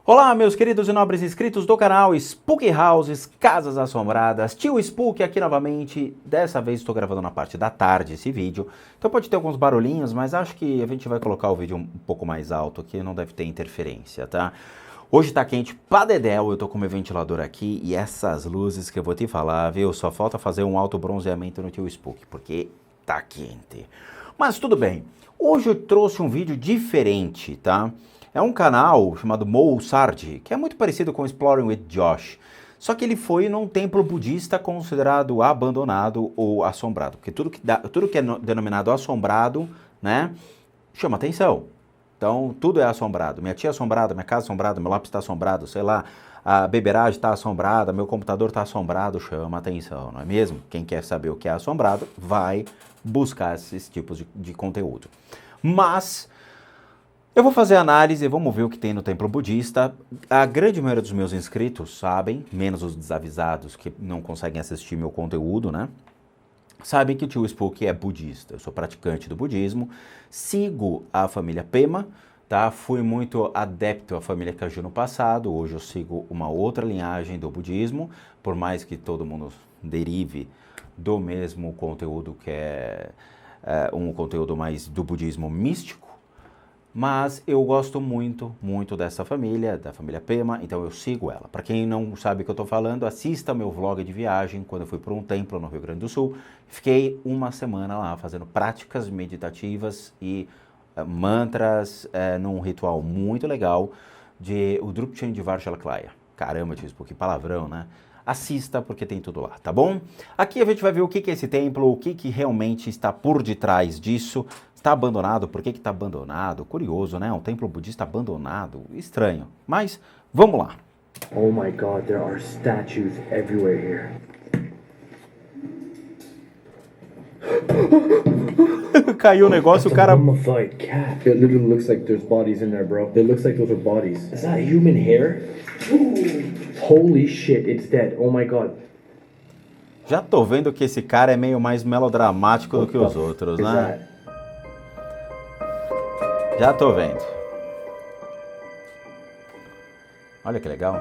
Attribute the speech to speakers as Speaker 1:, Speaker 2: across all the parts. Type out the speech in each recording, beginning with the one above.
Speaker 1: Olá, meus queridos e nobres inscritos do canal Spooky Houses, Casas Assombradas, Tio Spook aqui novamente. Dessa vez estou gravando na parte da tarde esse vídeo, então pode ter alguns barulhinhos, mas acho que a gente vai colocar o vídeo um pouco mais alto aqui, não deve ter interferência, tá? Hoje tá quente pra dedéu, eu tô com meu ventilador aqui e essas luzes que eu vou te falar, viu? Só falta fazer um alto bronzeamento no Tio Spook, porque tá quente. Mas tudo bem, hoje eu trouxe um vídeo diferente, tá? É um canal chamado Mo Sardi, que é muito parecido com Exploring with Josh. Só que ele foi num templo budista considerado abandonado ou assombrado. Porque tudo que é denominado assombrado, né, chama atenção. Então, tudo é assombrado. Minha tia é assombrada, minha casa é assombrada, meu lápis está assombrado, sei lá, a beberagem está assombrada, meu computador está assombrado, chama atenção, não é mesmo? Quem quer saber o que é assombrado, vai buscar esses tipos de conteúdo. Mas eu vou fazer análise, vamos ver o que tem no templo budista. A grande maioria dos meus inscritos sabem, menos os desavisados que não conseguem assistir meu conteúdo, né? Sabem que o Tio Spook é budista. Eu sou praticante do budismo, sigo a família Pema, tá? Fui muito adepto à família Kaju no passado, hoje eu sigo uma outra linhagem do budismo, por mais que todo mundo derive do mesmo conteúdo que é um conteúdo mais do budismo místico. Mas eu gosto muito, muito dessa família, da família Pema, então eu sigo ela. Para quem não sabe o que eu estou falando, assista meu vlog de viagem, quando eu fui para um templo no Rio Grande do Sul. Fiquei uma semana lá fazendo práticas meditativas e mantras num ritual muito legal de Udrupchen de Varchalklaya. Caramba, tio, que palavrão, né? Assista porque tem tudo lá, tá bom? Aqui a gente vai ver o que é esse templo, o que realmente está por detrás disso. Está abandonado, por que está abandonado? Curioso, né? Um templo budista abandonado, estranho. Mas vamos lá.
Speaker 2: Oh my God, there are statues everywhere here.
Speaker 1: Caiu o negócio, o cara...
Speaker 2: A mummified cat. It literally looks like there's bodies in there, bro. It looks like those are bodies. Is that human hair? Holy shit, it's dead. Oh my God.
Speaker 1: Já tô vendo que esse cara é meio mais melodramático do que os outros, né? Já tô vendo. Olha que legal.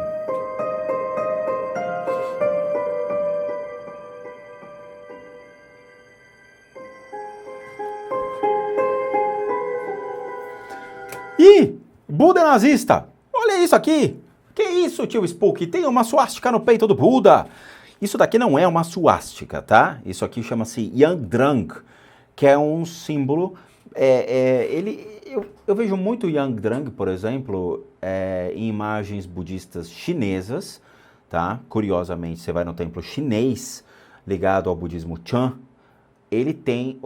Speaker 1: Ih, Buda é nazista. Olha isso aqui. Que isso, tio Spook? Tem uma suástica no peito do Buda. Isso daqui não é uma suástica, tá? Isso aqui chama-se Yangdrang, que é um símbolo. Eu vejo muito Yangdrang, por exemplo, em imagens budistas chinesas, tá? Curiosamente, você vai no templo chinês ligado ao budismo Chan, ele tem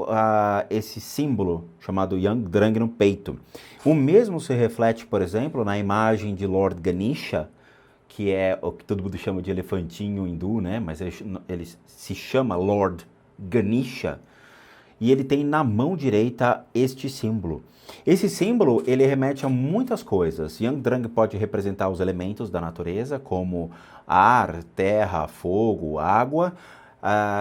Speaker 1: esse símbolo chamado Yangdrang no peito. O mesmo se reflete, por exemplo, na imagem de Lord Ganesha, que é o que todo mundo chama de elefantinho hindu, né? Mas ele se chama Lord Ganesha. E ele tem na mão direita este símbolo. Esse símbolo, ele remete a muitas coisas. Yangdrang pode representar os elementos da natureza, como ar, terra, fogo, água,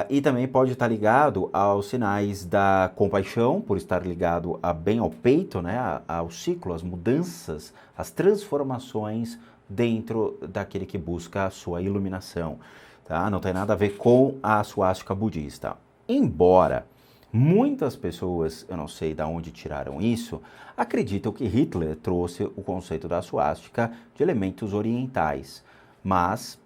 Speaker 1: e também pode estar ligado aos sinais da compaixão, por estar ligado bem ao peito, né, ao ciclo, às mudanças, às transformações dentro daquele que busca a sua iluminação. Tá? Não tem nada a ver com a suástica budista. Embora muitas pessoas, eu não sei de onde tiraram isso, acreditam que Hitler trouxe o conceito da suástica de elementos orientais, mas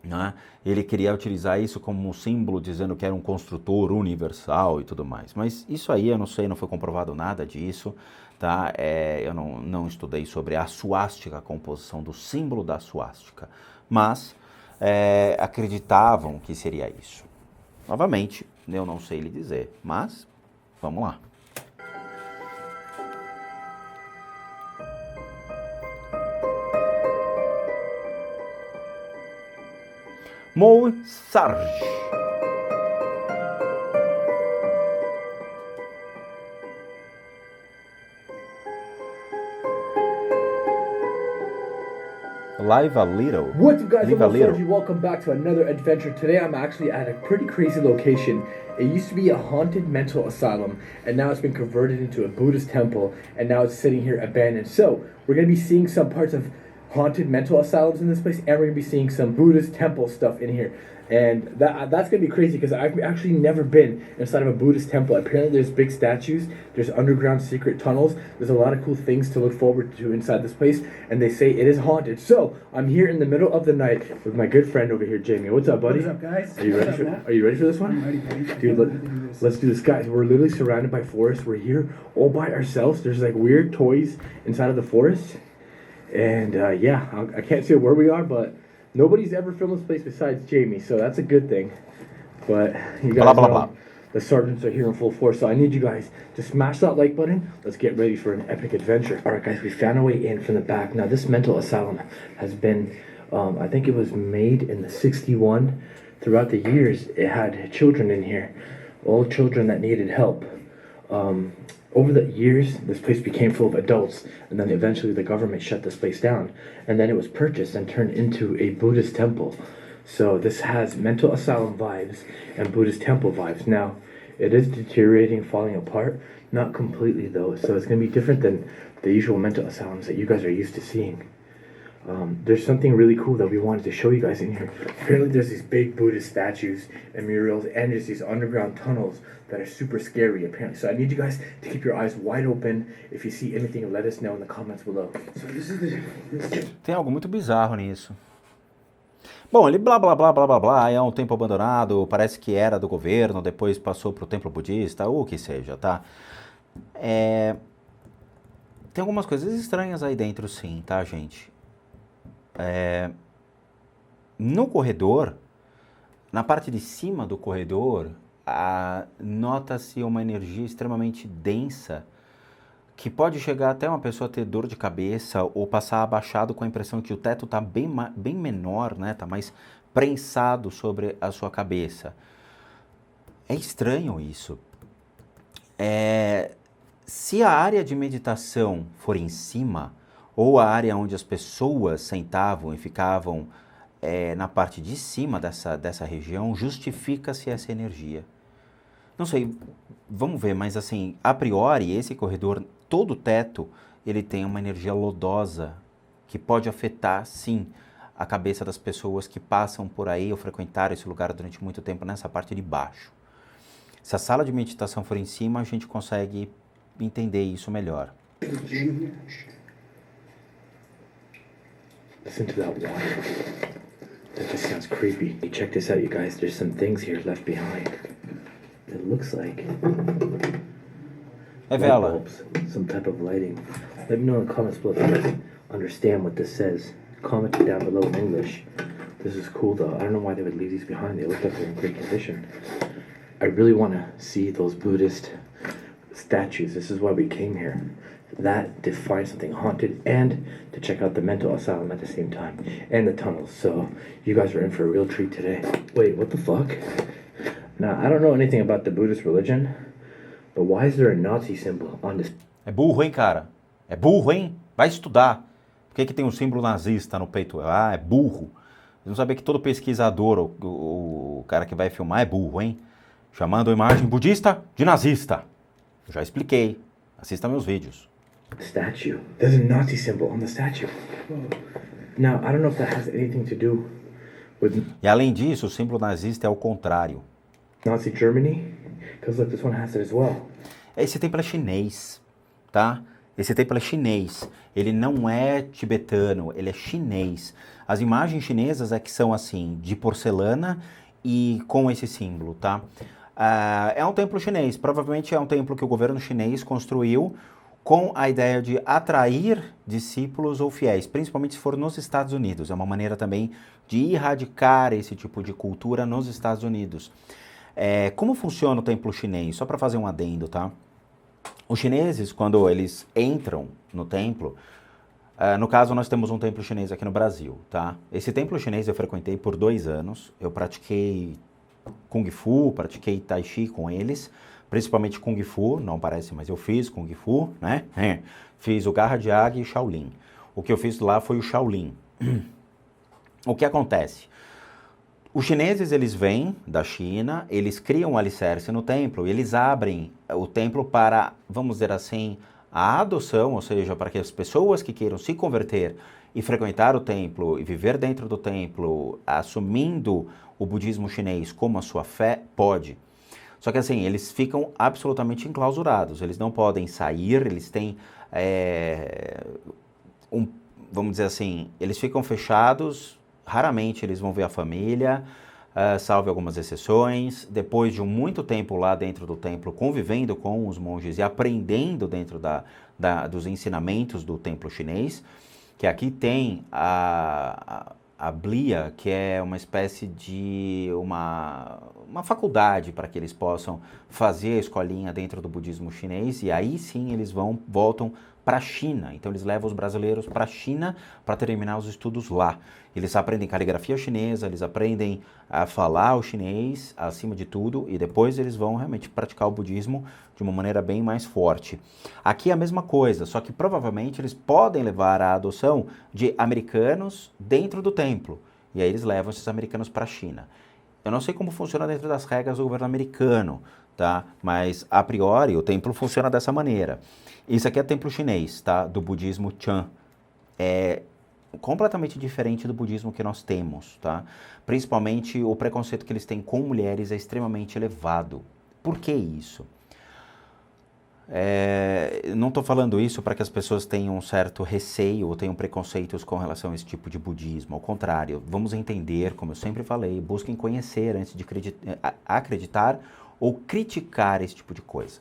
Speaker 1: né, ele queria utilizar isso como um símbolo, dizendo que era um construtor universal e tudo mais. Mas isso aí eu não sei, não foi comprovado nada disso, tá? Eu não estudei sobre a suástica, a composição do símbolo da suástica, mas acreditavam que seria isso. Novamente, eu não sei lhe dizer, mas vamos lá. Mo Sardi. Live a Little.
Speaker 2: What's up, guys?
Speaker 1: Live a
Speaker 2: I'm
Speaker 1: Little.
Speaker 2: Sorgi. Welcome back to another adventure. Today I'm actually at a pretty crazy location. It used to be a haunted mental asylum, and now it's been converted into a Buddhist temple, and now it's sitting here abandoned. So we're going to be seeing some parts of haunted mental asylums in this place, and we're going to be seeing some Buddhist temple stuff in here. And that's going to be crazy because I've actually never been inside of a Buddhist temple. Apparently there's big statues, there's underground secret tunnels, there's a lot of cool things to look forward to inside this place, and they say it is haunted. So I'm here in the middle of the night with my good friend over here, Jamie. What's up, buddy?
Speaker 3: What's up, guys?
Speaker 2: Are you ready for this one?
Speaker 3: I'm ready, buddy.
Speaker 2: Dude, let's do this, guys. We're literally surrounded by forest. We're here all by ourselves. There's like weird toys inside of the forest. And yeah, I can't say where we are, but nobody's ever filmed this place besides Jamie, so that's a good thing. But you guys know the sergeants are here in full force, so I need you guys to smash that like button. Let's get ready for an epic adventure. All right, guys, we found a way in from the back. Now, this mental asylum has been, I think it was made in the 61. Throughout the years, it had children in here, all children that needed help. Over the years, this place became full of adults, and then eventually the government shut this place down, and then it was purchased and turned into a Buddhist temple. So this has mental asylum vibes and Buddhist temple vibes. Now, it is deteriorating, falling apart, not completely though, so it's going to be different than the usual mental asylums that you guys are used to seeing. There's something really cool that we wanted to show you guys in here. Apparently there's these big Buddhist statues and murals, and there's these underground tunnels that are super scary apparently. So I need you guys to keep your eyes wide open. If you see anything, let us know in the comments below. So this is
Speaker 1: Tem algo muito bizarro nisso. Bom, ele blá blá blá blá blá blá, é um templo abandonado, parece que era do governo, depois passou pro templo budista, ou o que seja, tá? Tem algumas coisas estranhas aí dentro sim, tá, gente? No corredor, na parte de cima do corredor, nota-se uma energia extremamente densa que pode chegar até uma pessoa ter dor de cabeça ou passar abaixado com a impressão que o teto está bem menor, né? Está mais prensado sobre a sua cabeça. É estranho isso. Se a área de meditação for em cima, ou a área onde as pessoas sentavam e ficavam na parte de cima dessa região, justifica-se essa energia. Não sei, vamos ver, mas assim, a priori, esse corredor, todo o teto, ele tem uma energia lodosa, que pode afetar, sim, a cabeça das pessoas que passam por aí ou frequentaram esse lugar durante muito tempo nessa parte de baixo. Se a sala de meditação for em cima, a gente consegue entender isso melhor.
Speaker 2: Listen to that water. That just sounds creepy. Hey, check this out, you guys. There's some things here left behind. It looks like light
Speaker 1: Revela.
Speaker 2: bulbs, some type of lighting. Let me know in the comments below if you guys understand what this says. Comment it down below in English. This is cool though. I don't know why they would leave these behind. They look like they're in great condition. I really want to see those Buddhist statues. This is why we came here. That to find something haunted and to check out the mental asylum at the same time, and the tunnels. So you guys are in for a real treat today. Wait, what the fuck? Now, I don't know anything about the Buddhist religion, but why is there a Nazi symbol on this?
Speaker 1: É burro, hein, cara? É burro, hein? Vai estudar. Por que tem um símbolo nazista no peito? Ah, é burro. Você não sabia que todo pesquisador, o cara que vai filmar é burro, hein? Chamando a imagem budista de nazista. Eu já expliquei. Assista meus vídeos.
Speaker 2: Statue. There's a Nazi symbol on the statue. Now, I don't know if that has anything to do with
Speaker 1: E além disso, o símbolo nazista é o contrário.
Speaker 2: Nazi Germany, because look, this one has it as well.
Speaker 1: Esse templo é chinês, tá? Esse templo é chinês. Ele não é tibetano, ele é chinês. As imagens chinesas é que são assim, de porcelana e com esse símbolo, tá? É um templo chinês. Provavelmente é um templo que o governo chinês construiu com a ideia de atrair discípulos ou fiéis, principalmente se for nos Estados Unidos. É uma maneira também de erradicar esse tipo de cultura nos Estados Unidos. Como funciona o templo chinês? Só para fazer um adendo, tá? Os chineses, quando eles entram no templo, no caso nós temos um templo chinês aqui no Brasil, tá? Esse templo chinês eu frequentei por 2 anos, eu pratiquei Kung Fu, pratiquei Tai Chi com eles, principalmente Kung Fu, não parece, mas eu fiz Kung Fu, né? Fiz o Garra de Águia e Shaolin. O que eu fiz lá foi o Shaolin. o que acontece? Os chineses, eles vêm da China, eles criam um alicerce no templo e eles abrem o templo para, vamos dizer assim, a adoção, ou seja, para que as pessoas que queiram se converter e frequentar o templo e viver dentro do templo, assumindo o budismo chinês como a sua fé, pode. Só que assim, eles ficam absolutamente enclausurados, eles não podem sair, eles têm, vamos dizer assim, eles ficam fechados. Raramente eles vão ver a família, salvo algumas exceções. Depois de muito tempo lá dentro do templo, convivendo com os monges e aprendendo dentro dos ensinamentos do templo chinês, que aqui tem a Blia, que é uma espécie de uma faculdade para que eles possam fazer a escolinha dentro do budismo chinês, e aí sim eles voltam para a China. Então eles levam os brasileiros para a China para terminar os estudos lá. Eles aprendem caligrafia chinesa, eles aprendem a falar o chinês acima de tudo, e depois eles vão realmente praticar o budismo de uma maneira bem mais forte. Aqui é a mesma coisa, só que provavelmente eles podem levar a adoção de americanos dentro do templo, e aí eles levam esses americanos para a China. Eu não sei como funciona dentro das regras do governo americano, tá? Mas a priori o templo funciona dessa maneira. Isso aqui é templo chinês, tá? Do budismo Chan. É completamente diferente do budismo que nós temos, tá? Principalmente o preconceito que eles têm com mulheres é extremamente elevado. Por que isso? Não estou falando isso para que as pessoas tenham um certo receio ou tenham preconceitos com relação a esse tipo de budismo. Ao contrário, vamos entender, como eu sempre falei, busquem conhecer antes de acreditar ou criticar esse tipo de coisa.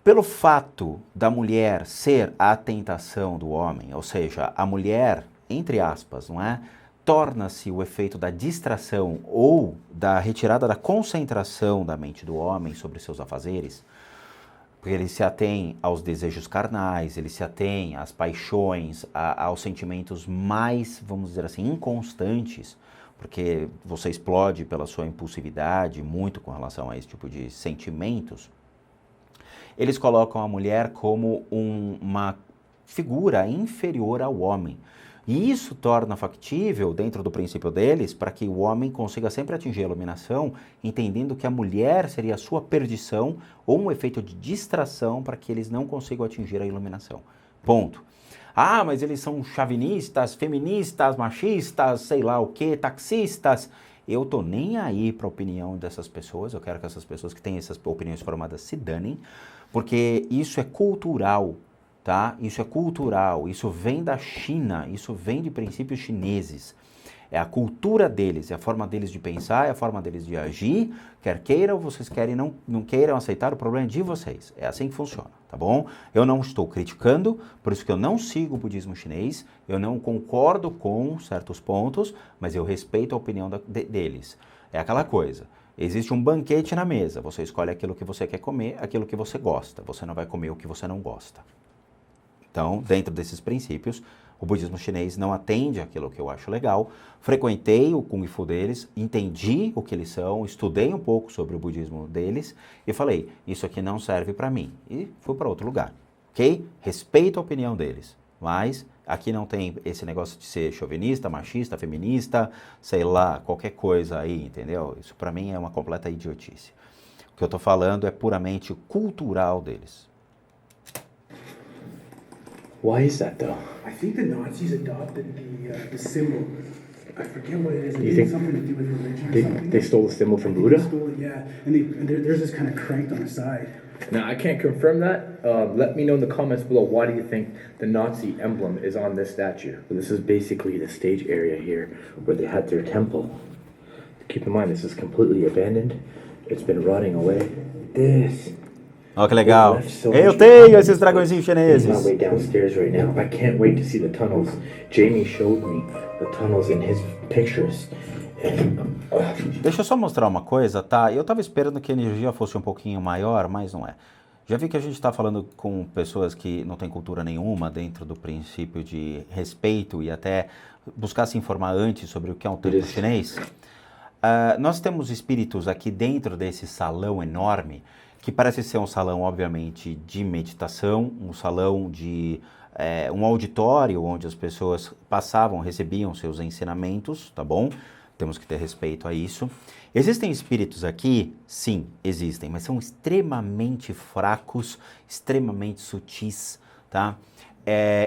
Speaker 1: Pelo fato da mulher ser a tentação do homem, ou seja, a mulher, entre aspas, não é? Torna-se o efeito da distração ou da retirada da concentração da mente do homem sobre seus afazeres, porque ele se atém aos desejos carnais, ele se atém às paixões, aos sentimentos mais, vamos dizer assim, inconstantes, porque você explode pela sua impulsividade muito com relação a esse tipo de sentimentos. Eles colocam a mulher como uma figura inferior ao homem. E isso torna factível, dentro do princípio deles, para que o homem consiga sempre atingir a iluminação, entendendo que a mulher seria a sua perdição ou um efeito de distração para que eles não consigam atingir a iluminação. Ponto. Ah, mas eles são chauvinistas, feministas, machistas, sei lá o que, taxistas. Eu tô nem aí para a opinião dessas pessoas, eu quero que essas pessoas que têm essas opiniões formadas se danem, porque isso é cultural, tá? Isso é cultural, isso vem da China, isso vem de princípios chineses. É a cultura deles, é a forma deles de pensar, é a forma deles de agir, quer queiram, vocês querem, não queiram aceitar, o problema é de vocês. É assim que funciona, tá bom? Eu não estou criticando, por isso que eu não sigo o budismo chinês, eu não concordo com certos pontos, mas eu respeito a opinião deles. É aquela coisa, existe um banquete na mesa, você escolhe aquilo que você quer comer, aquilo que você gosta, você não vai comer o que você não gosta. Então, dentro desses princípios, o budismo chinês não atende àquilo que eu acho legal. Frequentei o Kung Fu deles, entendi o que eles são, estudei um pouco sobre o budismo deles e falei, isso aqui não serve para mim. E fui para outro lugar, ok? Respeito a opinião deles, mas aqui não tem esse negócio de ser chauvinista, machista, feminista, sei lá, qualquer coisa aí, entendeu? Isso para mim é uma completa idiotice. O que eu estou falando é puramente cultural deles.
Speaker 2: Why is that though?
Speaker 3: I think the Nazis adopted the symbol. I forget what it is.
Speaker 2: You
Speaker 3: It
Speaker 2: think
Speaker 3: had something to do with religion or something.
Speaker 2: They stole the symbol from
Speaker 3: They
Speaker 2: Buddha?
Speaker 3: stole it, yeah. And there's this kind of cranked on the side.
Speaker 2: Now, I can't confirm that. Let me know in the comments below, why do you think the Nazi emblem is on this statue? This is basically the stage area here where they had their temple. Keep in mind, this is completely abandoned. It's been rotting away. This.
Speaker 1: Olha que legal. Eu tenho esses dragõezinhos chineses.
Speaker 2: I'm way downstairs right now. I can't wait to see the tunnels. Jamie showed me the tunnels in his pictures.
Speaker 1: Deixa eu só mostrar uma coisa, tá? Eu tava esperando que a energia fosse um pouquinho maior, mas não é. Já vi que a gente está falando com pessoas que não têm cultura nenhuma dentro do princípio de respeito e até buscar se informar antes sobre o que é um templo chinês. Nós temos espíritos aqui dentro desse salão enorme, que parece ser um salão, obviamente, de meditação, um salão de um auditório onde as pessoas passavam, recebiam seus ensinamentos, tá bom? Temos que ter respeito a isso. Existem espíritos aqui? Sim, existem, mas são extremamente fracos, extremamente sutis, tá?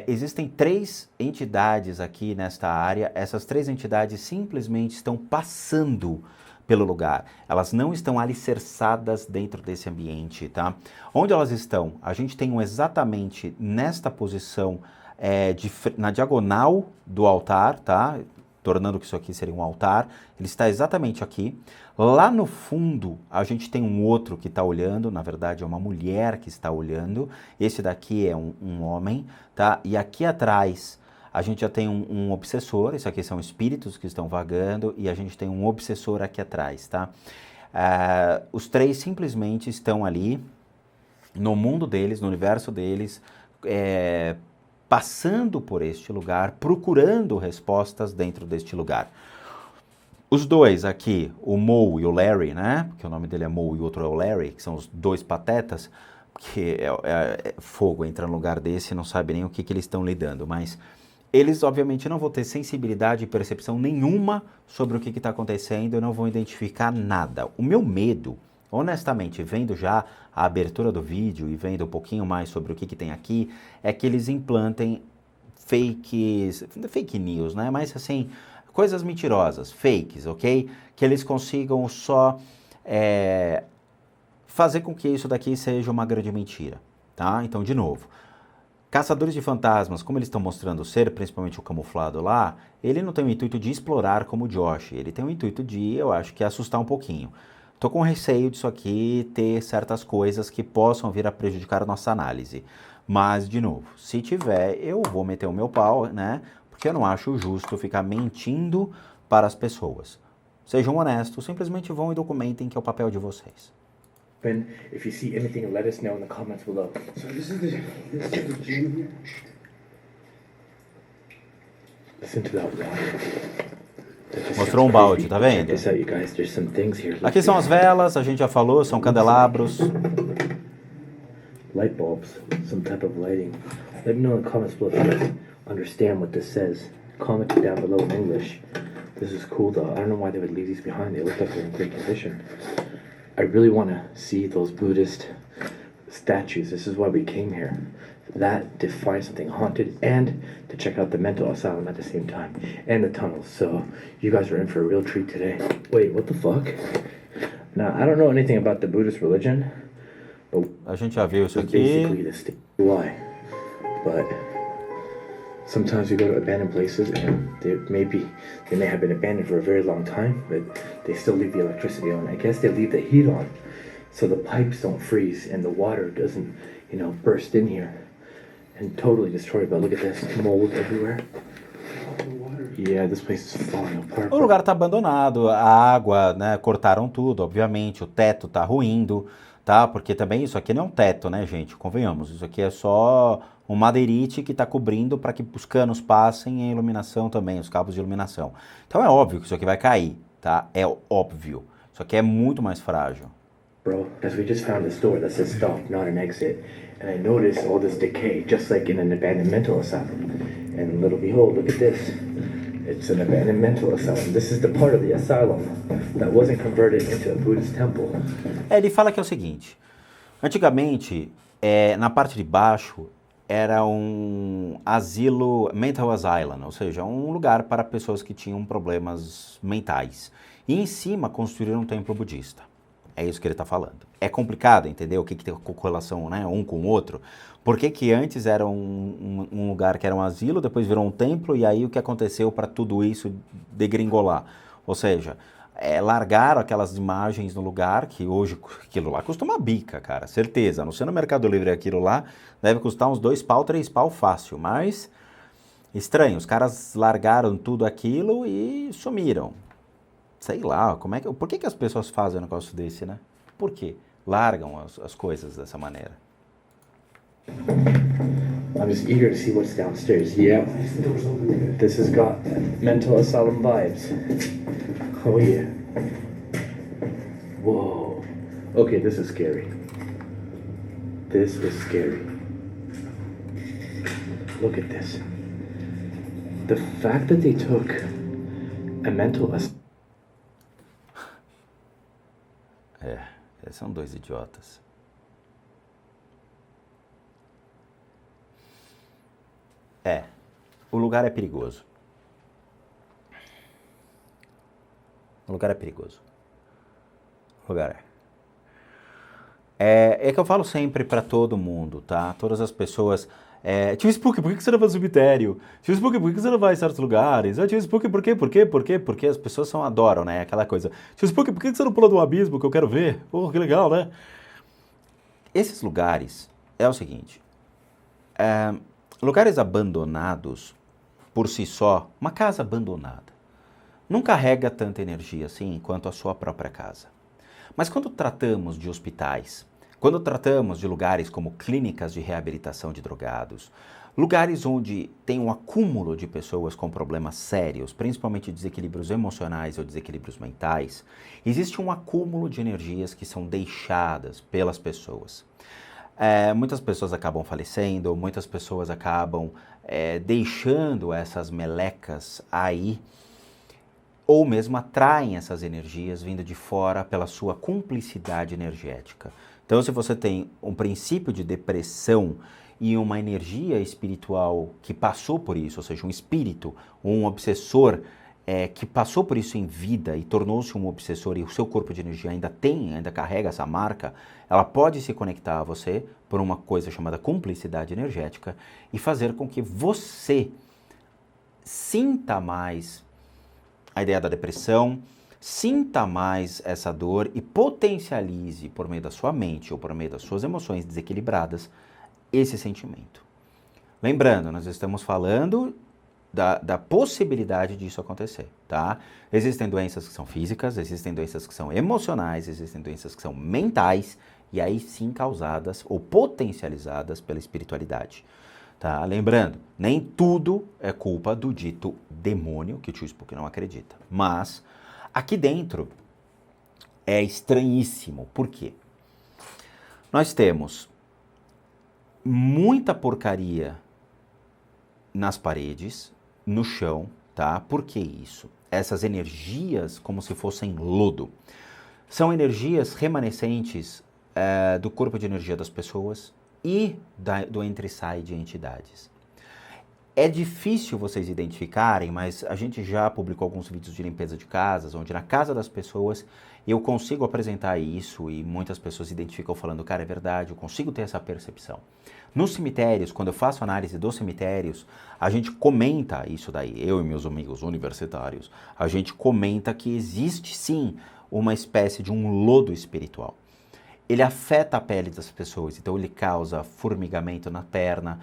Speaker 1: Existem 3 entidades aqui nesta área, essas 3 entidades simplesmente estão passando pelo lugar, elas não estão alicerçadas dentro desse ambiente, tá? Onde elas estão? A gente tem exatamente nesta posição, na diagonal do altar, tá? Tornando que isso aqui seria um altar, ele está exatamente aqui. Lá no fundo, a gente tem um outro que está olhando, na verdade é uma mulher que está olhando, esse daqui é um homem, tá? E aqui atrás, a gente já tem um obsessor, isso aqui são espíritos que estão vagando, e a gente tem um obsessor aqui atrás, tá? Os 3 simplesmente estão ali, no mundo deles, no universo deles, passando por este lugar, procurando respostas dentro deste lugar. Os 2 aqui, o Mo e o Larry, né? Porque o nome dele é Mo e o outro é o Larry, que são os 2 patetas, que fogo entra no lugar desse e não sabe nem o que eles estão lidando, mas eles obviamente não vão ter sensibilidade e percepção nenhuma sobre o que está acontecendo e não vão identificar nada. O meu medo, honestamente, vendo já a abertura do vídeo e vendo um pouquinho mais sobre o que tem aqui, é que eles implantem fake news, né? Mas assim, coisas mentirosas, fakes, ok? Que eles consigam só fazer com que isso daqui seja uma grande mentira, tá? Então, de novo, caçadores de fantasmas, como eles estão mostrando ser, principalmente o camuflado lá, ele não tem o intuito de explorar como o Josh, ele tem o intuito de, eu acho que, assustar um pouquinho. Tô com receio disso aqui ter certas coisas que possam vir a prejudicar a nossa análise. Mas, de novo, se tiver, eu vou meter o meu pau, né? Porque eu não acho justo ficar mentindo para as pessoas. Sejam honestos, simplesmente vão e documentem, que é o papel de vocês.
Speaker 2: And if you see anything, let us know in the comments below.
Speaker 3: So this is the gym here.
Speaker 2: Listen to that water.
Speaker 1: Mostrou um balde, tá
Speaker 2: Check
Speaker 1: vendo?
Speaker 2: this out, you guys. There's some things here.
Speaker 1: Aqui são as velas, a gente já falou, são candelabros.
Speaker 2: Light bulbs, some type of lighting. Let me know in the comments below if you guys understand what this says. Comment down below in English. This is cool though. I don't know why they would leave these behind. They look like they're in great condition. I really want to see those Buddhist statues. This is why we came here. That to find something haunted and to check out the mental asylum at the same time. And the tunnels. So you guys are in for a real treat today. Wait, what the fuck? Now, I don't know anything about the Buddhist religion. But
Speaker 1: A gente já viu isso
Speaker 2: it's
Speaker 1: aqui.
Speaker 2: basically the state. Why? But sometimes we go to abandoned places and they may have been abandoned for a very long time, but they still leave the electricity on. I guess they leave the heat on so the pipes don't freeze and the water doesn't, burst in here and totally destroy it. But look at this, mold everywhere. Yeah, this place is falling apart.
Speaker 1: O lugar está abandonado, a água, né, cortaram tudo, obviamente, o teto está ruindo, tá? Porque também isso aqui não é um teto, né, gente? Convenhamos, isso aqui é só um madeirite que está cobrindo para que os canos passem e a iluminação também, os cabos de iluminação. Então é óbvio que isso aqui vai cair, tá? É óbvio. Isso aqui é muito mais frágil.
Speaker 2: Bro, because we just found this door that says stop, not an exit. And I noticed all this decay, just like in an abandoned mental asylum. And little behold, look at this. It's an abandoned mental asylum. This is the part of the asylum that wasn't converted into a Buddhist temple.
Speaker 1: Ele fala que é o seguinte, antigamente, na parte de baixo, era um asilo, mental asylum, ou seja, um lugar para pessoas que tinham problemas mentais. E em cima construíram um templo budista. É isso que ele está falando. É complicado, entendeu? O que tem correlação, né, um com o outro. Por que antes era um lugar que era um asilo, depois virou um templo, e aí o que aconteceu para tudo isso degringolar? Ou seja, largaram aquelas imagens no lugar, que hoje aquilo lá custa uma bica, cara, certeza. Não sei no Mercado Livre aquilo lá, deve custar uns 2 pau, 3 pau fácil, mas estranho, os caras largaram tudo aquilo e sumiram. Sei lá, por que as pessoas fazem um negócio desse, né? Por quê? Largam as coisas dessa maneira.
Speaker 2: I'm just eager to see what's downstairs. Yeah, this has got mental asylum vibes. Oh yeah. Whoa. Okay, this is scary. This is scary. look at this. The fact that they took a mental
Speaker 1: São dois idiotas. O lugar é perigoso. O lugar é perigoso. O lugar é que eu falo sempre pra todo mundo, tá? Todas as pessoas... Tio Spook, por que você não vai no cemitério? Tio Spook, por que você não vai em certos lugares? Tio Spook, por quê? Porque as pessoas adoram, né? Aquela coisa. Tio Spook, por que você não pula de um abismo que eu quero ver? Pô, que legal, né? Esses lugares, é o seguinte. Lugares abandonados, por si só, uma casa abandonada, não carrega tanta energia assim quanto a sua própria casa. Mas quando tratamos de hospitais, quando tratamos de lugares como clínicas de reabilitação de drogados, lugares onde tem um acúmulo de pessoas com problemas sérios, principalmente desequilíbrios emocionais ou desequilíbrios mentais, existe um acúmulo de energias que são deixadas pelas pessoas. Muitas pessoas acabam falecendo, muitas pessoas acabam deixando essas melecas aí, ou mesmo atraem essas energias vindo de fora pela sua cumplicidade energética. Então, se você tem um princípio de depressão e uma energia espiritual que passou por isso, ou seja, um espírito, um obsessor que passou por isso em vida e tornou-se um obsessor e o seu corpo de energia ainda carrega essa marca, ela pode se conectar a você por uma coisa chamada cumplicidade energética e fazer com que você sinta mais a ideia da depressão, sinta mais essa dor e potencialize por meio da sua mente ou por meio das suas emoções desequilibradas esse sentimento. Lembrando, nós estamos falando da possibilidade disso acontecer, tá? Existem doenças que são físicas, existem doenças que são emocionais, existem doenças que são mentais e aí sim causadas ou potencializadas pela espiritualidade. Tá? Lembrando, nem tudo é culpa do dito demônio, que o tio Spook não acredita. Mas, aqui dentro, é estranhíssimo. Por quê? Nós temos muita porcaria nas paredes, no chão, tá? Por que isso? Essas energias, como se fossem lodo, são energias remanescentes do corpo de energia das pessoas e do entre e sai de entidades. É difícil vocês identificarem, mas a gente já publicou alguns vídeos de limpeza de casas, onde na casa das pessoas eu consigo apresentar isso e muitas pessoas identificam falando, cara, é verdade, eu consigo ter essa percepção. Nos cemitérios, quando eu faço análise dos cemitérios, a gente comenta isso daí, eu e meus amigos universitários, a gente comenta que existe sim uma espécie de um lodo espiritual. Ele afeta a pele das pessoas, então ele causa formigamento na perna,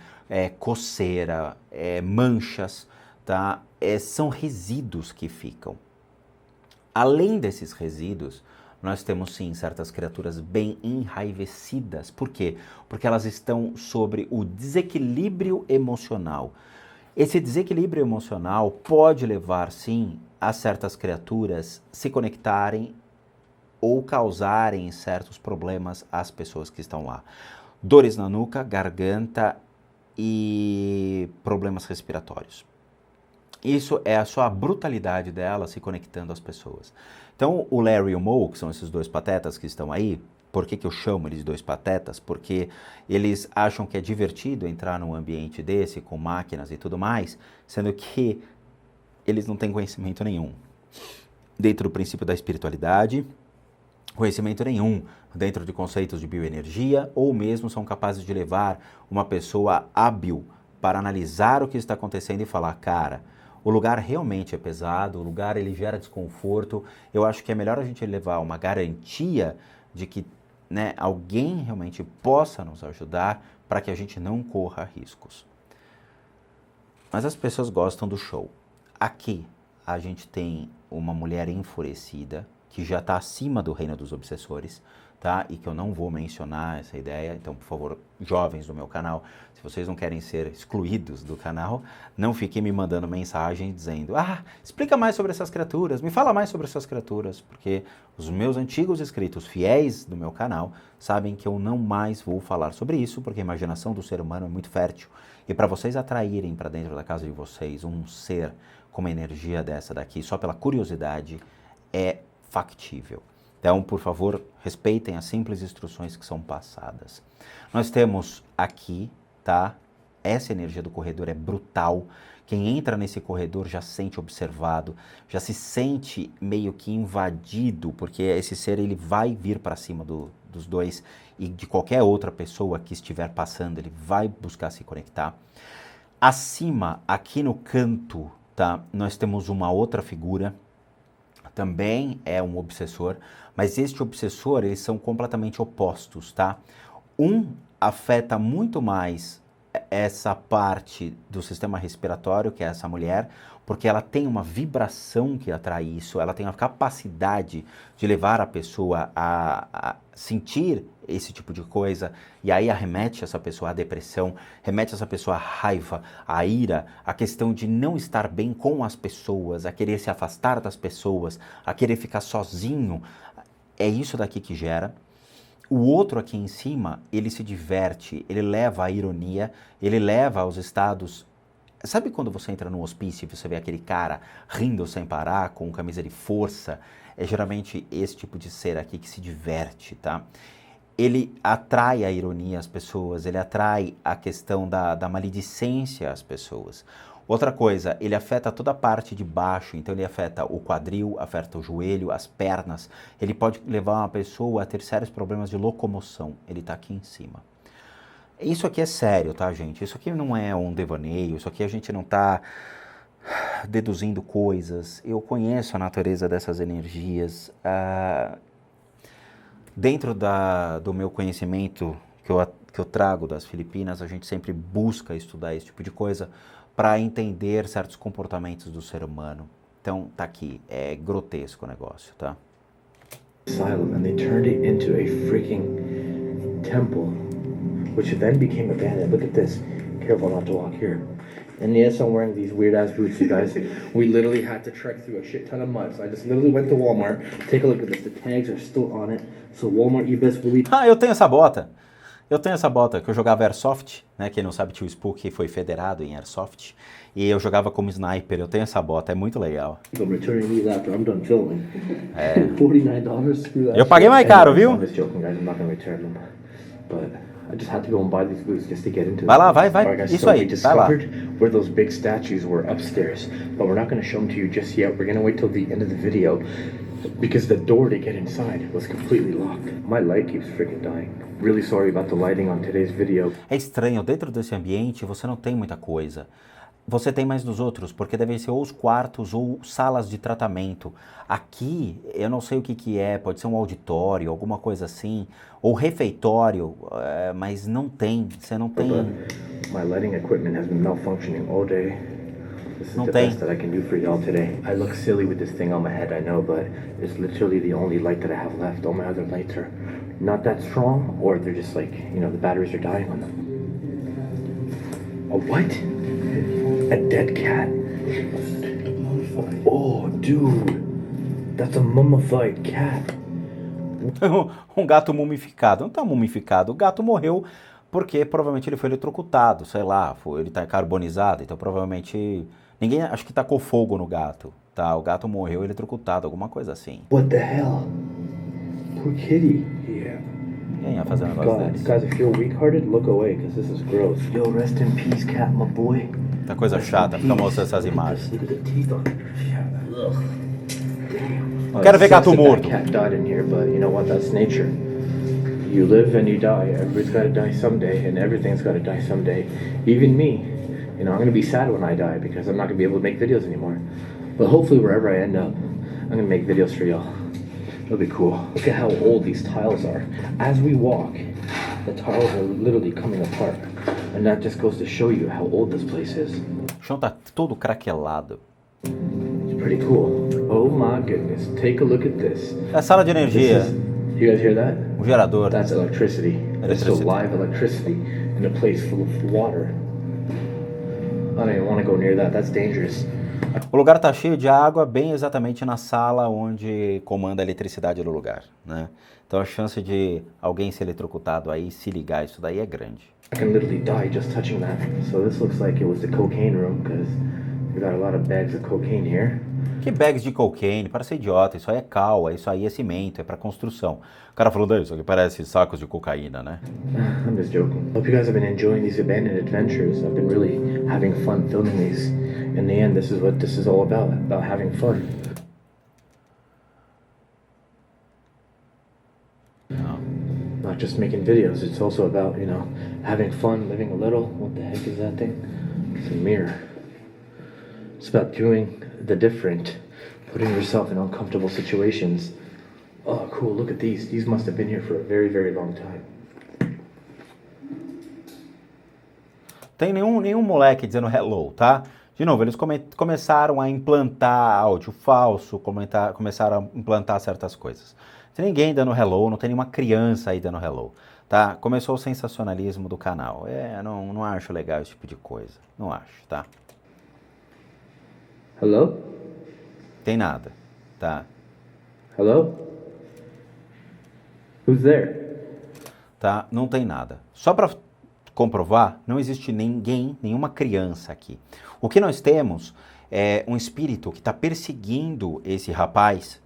Speaker 1: coceira, manchas, tá? São resíduos que ficam. Além desses resíduos, nós temos sim certas criaturas bem enraivecidas. Por quê? Porque elas estão sobre o desequilíbrio emocional. Esse desequilíbrio emocional pode levar sim a certas criaturas se conectarem ou causarem certos problemas às pessoas que estão lá. Dores na nuca, garganta e problemas respiratórios. Isso é a sua brutalidade dela se conectando às pessoas. Então, o Larry e o Moe, que são esses dois patetas que estão aí, por que eu chamo eles de dois patetas? Porque eles acham que é divertido entrar num ambiente desse, com máquinas e tudo mais, sendo que eles não têm conhecimento nenhum. Dentro do princípio da espiritualidade, conhecimento nenhum dentro de conceitos de bioenergia, ou mesmo são capazes de levar uma pessoa hábil para analisar o que está acontecendo e falar, cara, o lugar realmente é pesado, o lugar ele gera desconforto, eu acho que é melhor a gente levar uma garantia de que alguém realmente possa nos ajudar para que a gente não corra riscos. Mas as pessoas gostam do show. Aqui a gente tem uma mulher enfurecida, que já está acima do reino dos obsessores, tá? E que eu não vou mencionar essa ideia. Então, por favor, jovens do meu canal, se vocês não querem ser excluídos do canal, não fiquem me mandando mensagem dizendo: ah, explica mais sobre essas criaturas, me fala mais sobre essas criaturas, porque os meus antigos inscritos fiéis do meu canal sabem que eu não mais vou falar sobre isso, porque a imaginação do ser humano é muito fértil. E para vocês atraírem para dentro da casa de vocês um ser com uma energia dessa daqui, só pela curiosidade, é factível. Então, por favor, respeitem as simples instruções que são passadas. Nós temos aqui, tá? Essa energia do corredor é brutal. Quem entra nesse corredor já se sente observado, já se sente meio que invadido, porque esse ser ele vai vir para cima dos dois e de qualquer outra pessoa que estiver passando, ele vai buscar se conectar. Acima, aqui no canto, tá? Nós temos uma outra figura, também é um obsessor, mas este obsessor, eles são completamente opostos, tá? Um afeta muito mais essa parte do sistema respiratório, que é essa mulher, porque ela tem uma vibração que atrai isso, ela tem a capacidade de levar a pessoa a sentir esse tipo de coisa, e aí arremete essa pessoa à depressão, remete essa pessoa à raiva, à ira, à questão de não estar bem com as pessoas, a querer se afastar das pessoas, a querer ficar sozinho. É isso daqui que gera. O outro aqui em cima, ele se diverte, ele leva à ironia, ele leva aos estados... Sabe quando você entra num hospício e você vê aquele cara rindo sem parar, com camisa de força? É geralmente esse tipo de ser aqui que se diverte, tá? Ele atrai a ironia às pessoas, ele atrai a questão da maledicência às pessoas. Outra coisa, ele afeta toda a parte de baixo, então ele afeta o quadril, afeta o joelho, as pernas. Ele pode levar uma pessoa a ter sérios problemas de locomoção. Ele está aqui em cima. Isso aqui é sério, tá, gente? Isso aqui não é um devaneio, isso aqui a gente não está deduzindo coisas. Eu conheço a natureza dessas energias. Dentro do meu conhecimento que eu trago das Filipinas, a gente sempre busca estudar esse tipo de coisa para entender certos comportamentos do ser humano. Então, tá aqui, é grotesco o negócio, tá?
Speaker 2: Asylum, and they turned it into a freaking temple, which then became abandoned. Look at this. Careful not to walk here. And yes, I'm wearing these weird ass boots, you guys. We literally had to trek through a shit ton of mud. So I just literally went to Walmart. Take a look at this. The tags are still on it. So Walmart, you best believe.
Speaker 1: Ah, eu tenho essa bota. Eu tenho essa bota que eu jogava Airsoft, né? Quem não sabe, Tio Spook foi federado em Airsoft. E eu jogava como sniper. Eu tenho essa bota, é muito legal.
Speaker 2: I'm returning these after I'm done filming. $49, screw that.
Speaker 1: Eu paguei mais caro, viu?
Speaker 2: I'm just joking, guys. I'm not gonna return them. But I just had to go and buy these boots just to get into them.
Speaker 1: Vai lá, vai.
Speaker 2: Alright, guys,
Speaker 1: Isso
Speaker 2: so
Speaker 1: aí,
Speaker 2: we
Speaker 1: vai lá.
Speaker 2: discovered where those big statues were upstairs, but we're not going to show them to you just yet. We're going to wait till the end of the video because the door to get inside was completely locked. My light keeps freaking dying. Really sorry about the lighting on today's video.
Speaker 1: É estranho, dentro desse ambiente você não tem muita coisa. Você tem mais nos outros, porque devem ser ou os quartos ou salas de tratamento. Aqui, eu não sei o que é, pode ser um auditório, alguma coisa assim, ou refeitório, mas não tem, você não tem...
Speaker 2: My lighting equipment has been malfunctioning all day. This is
Speaker 1: Não
Speaker 2: the
Speaker 1: tem.
Speaker 2: best that I can do for y'all today. I look silly with this thing on my head, I know, but it's literally the only light that I have left. All my other lights are not that strong, or they're just like, you know, the batteries are dying on them. A what? A dead cat? Oh, dude. That's a mummified cat.
Speaker 1: Um gato mumificado. Não tá mumificado, o gato morreu porque provavelmente ele foi eletrocutado, sei lá, ele tá carbonizado, então provavelmente ninguém, acho que tacou fogo no gato, tá? O gato morreu eletrocutado, alguma coisa assim.
Speaker 2: What the hell? Poor kitty.
Speaker 3: Yeah.
Speaker 1: Quem ia fazer um negócio
Speaker 2: God,
Speaker 1: desse?
Speaker 2: guys, if you're weak-hearted, look away, because this is gross. Yo, rest in peace, cat, my boy.
Speaker 1: Tá coisa chata, fica mostrando essas imagens.
Speaker 2: Look at the teeth on it. Ugh.
Speaker 1: Não quero ver gato morto.
Speaker 2: That cat died in here, but you know what? That's nature. You live and you die. Everybody's got to die someday, and everything's got to die someday. Even me. You know, I'm gonna be sad when I die because I'm not gonna be able to make videos anymore. But hopefully, wherever I end up, I'm gonna make videos for y'all. It'll be cool. Look at how old these tiles are. As we walk, the tiles are literally coming apart, and that just goes to show you how old this place is.
Speaker 1: O chão tá todo craquelado.
Speaker 2: It's pretty cool. Oh my goodness, take a look at this.
Speaker 1: É a sala de energia,
Speaker 2: You guys hear that?
Speaker 1: o gerador.
Speaker 2: That's electricity. It's so
Speaker 1: Electricity.
Speaker 2: live electricity in a place full of water. I don't even want to go near that. That's dangerous.
Speaker 1: O lugar tá cheio de água, bem exatamente na sala onde comanda a eletricidade do lugar, né? Então a chance de alguém ser eletrocutado aí, se ligar isso daí é grande.
Speaker 2: I can literally die just touching that. So this looks like it was the cocaine room because we got a lot of bags of cocaine here.
Speaker 1: Que bags de cocaine? Para ser idiota, isso aí é cal, isso aí é cimento, é para construção. O cara falou, isso aqui parece sacos de cocaína, né?
Speaker 2: I'm just joking. Hope you guys have been enjoying these abandoned adventures. I've been really having fun filming these. In the end, this is what this is all about having fun. Not just making videos, it's also about, you know, having fun, living a little. What the heck is that thing? It's a mirror. It's about doing the different, putting yourself in uncomfortable situations. Oh, cool, look at these. These must have been here for a very, very long time.
Speaker 1: Tem nenhum moleque dizendo hello, tá? De novo, eles começaram a implantar áudio falso, começaram a implantar certas coisas. Não tem ninguém dando hello, não tem nenhuma criança aí dando hello, tá? Começou o sensacionalismo do canal. Não acho legal esse tipo de coisa. Não acho, tá?
Speaker 2: Hello?
Speaker 1: Tem nada, tá?
Speaker 2: Hello? Who's there?
Speaker 1: Tá? Não tem nada. Só para comprovar, não existe ninguém, nenhuma criança aqui. O que nós temos é um espírito que está perseguindo esse rapaz.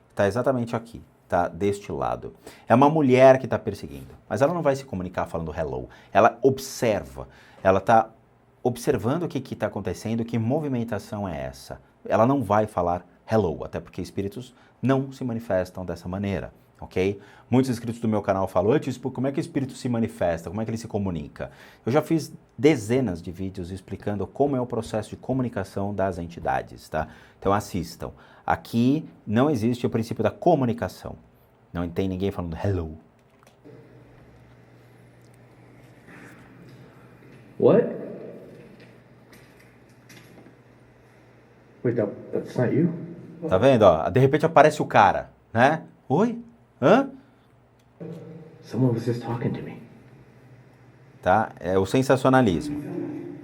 Speaker 1: Está exatamente aqui, tá? Deste lado. É uma mulher que está perseguindo, mas ela não vai se comunicar falando hello. Ela observa, ela está observando o que está acontecendo, que movimentação é essa. Ela não vai falar hello, até porque espíritos não se manifestam dessa maneira, ok? Muitos inscritos do meu canal falam, como é que o espírito se manifesta, como é que ele se comunica? Eu já fiz dezenas de vídeos explicando como é o processo de comunicação das entidades, tá? Então assistam. Aqui não existe o princípio da comunicação. Não tem ninguém falando hello.
Speaker 2: What? Wait, that's not you?
Speaker 1: Tá vendo, ó? De repente aparece o cara, né? Oi? Hã?
Speaker 2: Someone was just talking to me.
Speaker 1: Tá? É o sensacionalismo.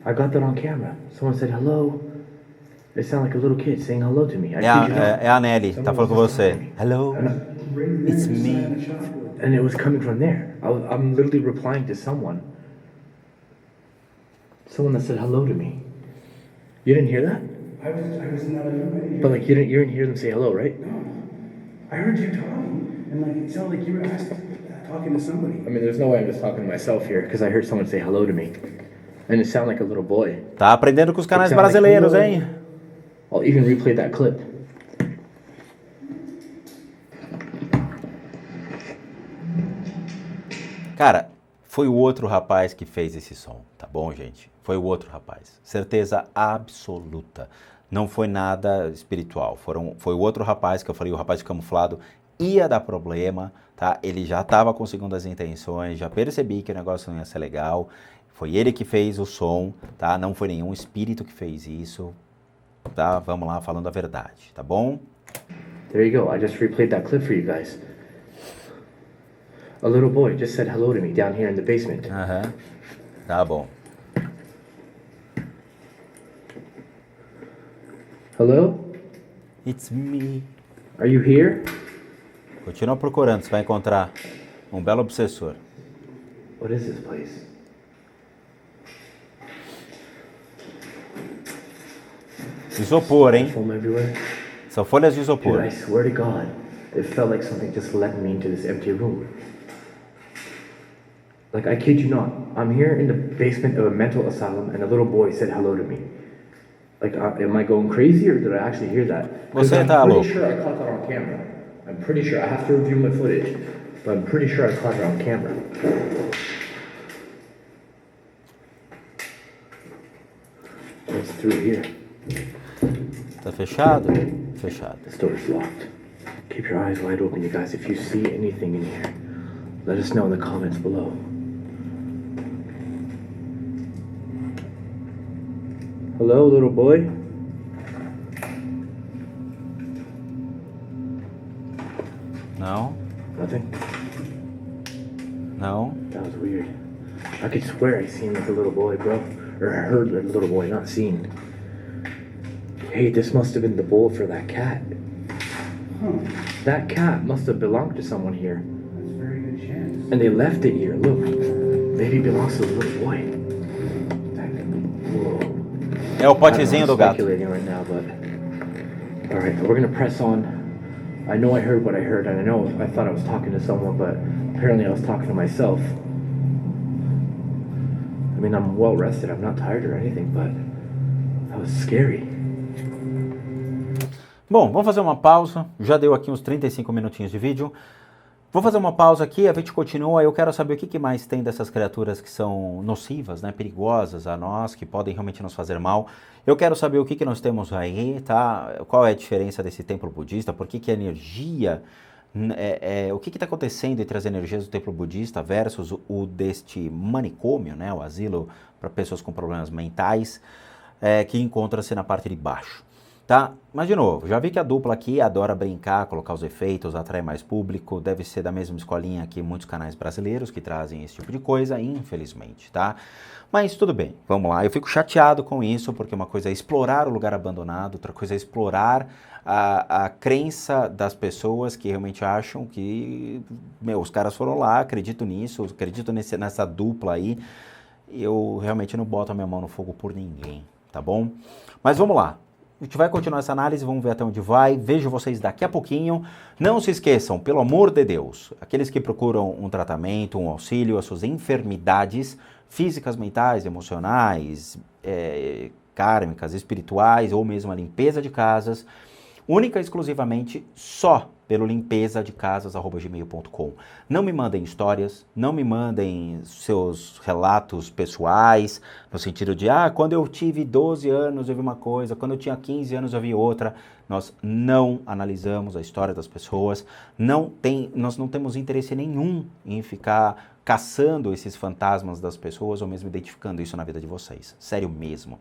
Speaker 2: I got that on camera. Someone said hello. They sound like a little kid saying hello to me. I
Speaker 1: É
Speaker 2: kid you not.
Speaker 1: a Nelly, tá falando com você. Hello, it's me.
Speaker 2: And it was coming from there. I'm literally replying to someone. Someone that said hello to me. You didn't hear that?
Speaker 3: I was not in
Speaker 2: But like you didn't hear them say hello, right?
Speaker 3: I heard you talking, and like it sounded like you were talking to somebody.
Speaker 2: I mean, there's no way I'm just talking to myself here because I heard someone say hello to me. And it sounded like a little boy.
Speaker 1: Tá aprendendo com os canais brasileiros, hein?
Speaker 2: I'll even replay that clip.
Speaker 1: Cara, foi o outro rapaz que fez esse som, tá bom, gente? Foi o outro rapaz. Certeza absoluta. Não foi nada espiritual. Foi o outro rapaz que eu falei, o rapaz camuflado ia dar problema, tá? Ele já estava com segundas intenções, já percebi que o negócio não ia ser legal. Foi ele que fez o som, tá? Não foi nenhum espírito que fez isso, tá? Vamos lá, falando a verdade, tá bom?
Speaker 2: There you go. I just replayed that clip for you guys. A little boy just said hello to me down here in the basement.
Speaker 1: Aham, tá bom.
Speaker 2: Hello?
Speaker 1: It's me.
Speaker 2: Are you here?
Speaker 1: Continua procurando, você vai encontrar um belo obsessor.
Speaker 2: What is this place?
Speaker 1: Isopor, hein?
Speaker 2: Foam everywhere?
Speaker 1: São folhas de
Speaker 2: Dude,
Speaker 1: isopor.
Speaker 2: I swear to God, it felt like something just let me into this empty room. Like, I kid you not, I'm here in the basement of a mental asylum and a little boy said hello to me. Like, am I going crazy or did I actually hear that? 'Cause
Speaker 1: Você
Speaker 2: I'm
Speaker 1: tá
Speaker 2: pretty
Speaker 1: louco.
Speaker 2: sure I caught that on camera. I'm pretty sure. I have to review my footage, but I'm pretty sure I caught it on camera. What's through here?
Speaker 1: Tá fechado? Fechado.
Speaker 2: This door is locked. Keep your eyes wide open, you guys. If you see anything in here, let us know in the comments below. Hello, little boy?
Speaker 1: Não,
Speaker 2: Nothing?
Speaker 1: não.
Speaker 2: That was weird. I could swear I seen like a little boy, bro. Or I heard like a little boy, not seen. Hey, this must have been the bowl for that cat. That cat must have belonged to someone here.
Speaker 3: That's a very good chance.
Speaker 2: And they left it here. Look. Maybe it belongs to the little boy. Whoa.
Speaker 1: É o
Speaker 2: I don't know,
Speaker 1: potezinho
Speaker 2: I'm
Speaker 1: do gato.
Speaker 2: speculating right now, but alright, we're gonna press on. I know I heard what I heard, and I thought I was talking to someone, but apparently I was talking to myself. I mean, I'm well rested, I'm not tired or anything, but that was scary.
Speaker 1: Bom, vamos fazer uma pausa. Já deu aqui uns 35 minutinhos de vídeo. Vou fazer uma pausa aqui, a gente continua. Eu quero saber o que mais tem dessas criaturas que são nocivas, né, perigosas a nós, que podem realmente nos fazer mal. Eu quero saber o que nós temos aí, tá? Qual é a diferença desse templo budista, por que a energia... o que está acontecendo entre as energias do templo budista versus o deste manicômio, né, o asilo para pessoas com problemas mentais, que encontra-se na parte de baixo. Tá? Mas de novo, já vi que a dupla aqui adora brincar, colocar os efeitos, atrai mais público, deve ser da mesma escolinha que muitos canais brasileiros que trazem esse tipo de coisa, infelizmente, tá? Mas tudo bem, vamos lá. Eu fico chateado com isso, porque uma coisa é explorar o lugar abandonado, outra coisa é explorar a crença das pessoas que realmente acham que, os caras foram lá, acredito nisso, acredito nessa dupla aí, eu realmente não boto a minha mão no fogo por ninguém, tá bom? Mas vamos lá. A gente vai continuar essa análise, vamos ver até onde vai. Vejo vocês daqui a pouquinho. Não se esqueçam, pelo amor de Deus, aqueles que procuram um tratamento, um auxílio às suas enfermidades físicas, mentais, emocionais, kármicas, espirituais ou mesmo a limpeza de casas, única e exclusivamente só pelo limpezadecasas@gmail.com. Não me mandem histórias, não me mandem seus relatos pessoais, no sentido de, quando eu tive 12 anos eu vi uma coisa, quando eu tinha 15 anos eu vi outra. Nós não analisamos a história das pessoas, nós não temos interesse nenhum em ficar caçando esses fantasmas das pessoas ou mesmo identificando isso na vida de vocês. Sério mesmo.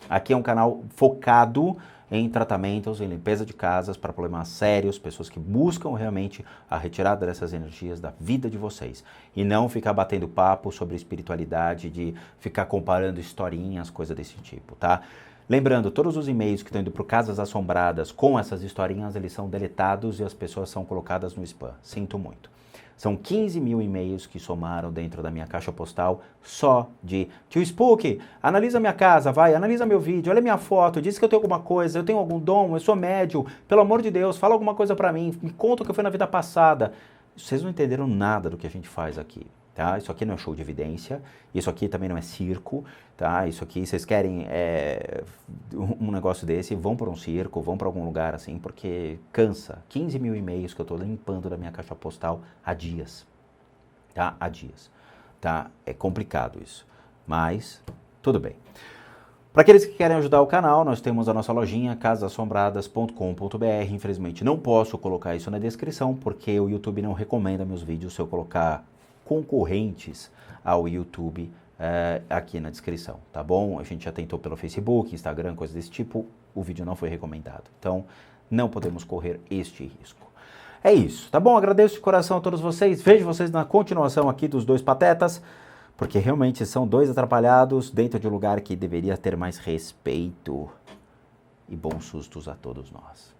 Speaker 1: Aqui é um canal focado em tratamentos, em limpeza de casas para problemas sérios, pessoas que buscam realmente a retirada dessas energias da vida de vocês. E não ficar batendo papo sobre espiritualidade, de ficar comparando historinhas, coisa desse tipo, tá? Lembrando, todos os e-mails que estão indo para Casas Assombradas com essas historinhas, eles são deletados e as pessoas são colocadas no spam. Sinto muito. São 15 mil e-mails que somaram dentro da minha caixa postal só de Tio Spook, analisa minha casa, vai, analisa meu vídeo, olha minha foto, diz que eu tenho alguma coisa, eu tenho algum dom, eu sou médium, pelo amor de Deus, fala alguma coisa pra mim, me conta o que foi na vida passada. Vocês não entenderam nada do que a gente faz aqui, tá? Isso aqui não é show de evidência, isso aqui também não é circo, tá? Isso aqui, vocês querem um negócio desse, vão para um circo, vão para algum lugar assim, porque cansa. 15 mil e-mails que eu tô limpando da minha caixa postal há dias, tá? Há dias, tá? É complicado isso, mas tudo bem. Para aqueles que querem ajudar o canal, nós temos a nossa lojinha casasassombradas.com.br. Infelizmente não posso colocar isso na descrição, porque o YouTube não recomenda meus vídeos se eu colocar concorrentes ao YouTube aqui na descrição, tá bom? A gente já tentou pelo Facebook, Instagram, coisas desse tipo, o vídeo não foi recomendado. Então, não podemos correr este risco. É isso, tá bom? Agradeço de coração a todos vocês. Vejo vocês na continuação aqui dos dois patetas, porque realmente são dois atrapalhados dentro de um lugar que deveria ter mais respeito e bons sustos a todos nós.